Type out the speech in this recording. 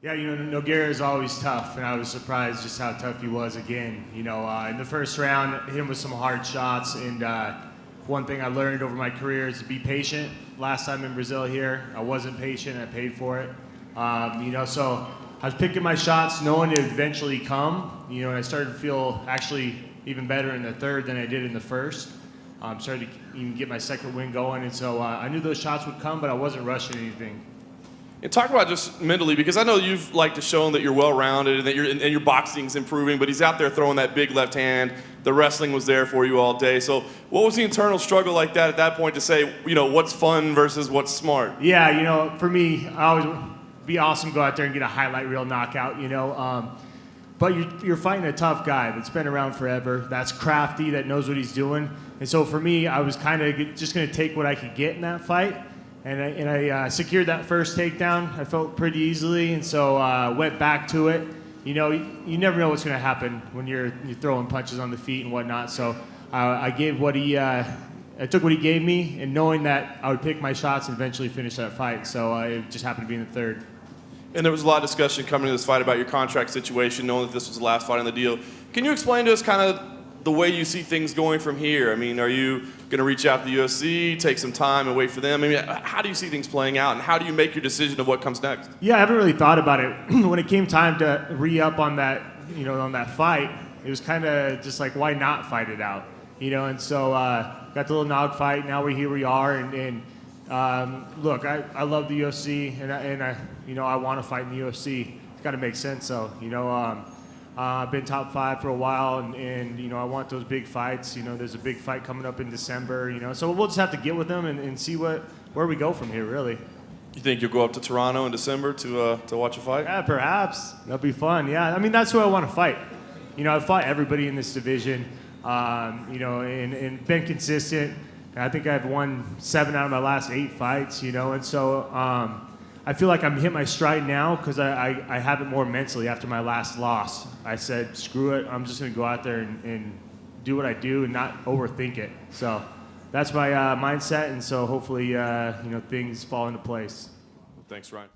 Yeah, Nogueira is always tough, and I was surprised just how tough he was again. In the first round, hit him with some hard shots, and one thing I learned over my career is to be patient. Last time in Brazil here, I wasn't patient, I paid for it. So I was picking my shots, knowing it would eventually come, and I started to feel actually even better in the third than I did in the first. Started to even get my second win going, and so I knew those shots would come, but I wasn't rushing anything. And talk about just mentally, because I know you've liked to show him that you're well-rounded and that your boxing's improving, but he's out there throwing that big left hand. The wrestling was there for you all day. So what was the internal struggle like that at that point to say, what's fun versus what's smart? Yeah, for me, I always be awesome to go out there and get a highlight reel knockout, But you're fighting a tough guy that's been around forever, that's crafty, that knows what he's doing. And so for me, I was kind of just going to take what I could get in that fight. And I secured that first takedown. I felt pretty easily, and so went back to it. You never know what's going to happen when you're throwing punches on the feet and whatnot. So I took what he gave me, and knowing that I would pick my shots and eventually finish that fight. So it just happened to be in the third. And there was a lot of discussion coming to this fight about your contract situation, knowing that this was the last fight on the deal. Can you explain to us kind of the way you see things going from here? I mean, are you going to reach out to the UFC, take some time and wait for them? I mean, how do you see things playing out, and how do you make your decision of what comes next? Yeah, I haven't really thought about it. When it came time to re-up on that, on that fight, it was kind of just like, why not fight it out? And so got the Lil Nog fight. Now here we are, and look, I love the UFC, and I want to fight in the UFC. It's got to make sense, though. I've been top 5 for a while, and I want those big fights. There's a big fight coming up in December. So we'll just have to get with them and see where we go from here, really. You think you'll go up to Toronto in December to watch a fight? Yeah, perhaps. That'll be fun. Yeah, I mean, that's who I want to fight. I've fought everybody in this division, and been consistent. And I think I've won 7 out of my last 8 fights, and so I feel like I'm hit my stride now because I have it more mentally after my last loss. I said, screw it, I'm just going to go out there and do what I do and not overthink it. So that's my mindset, and so hopefully things fall into place. Thanks, Ryan.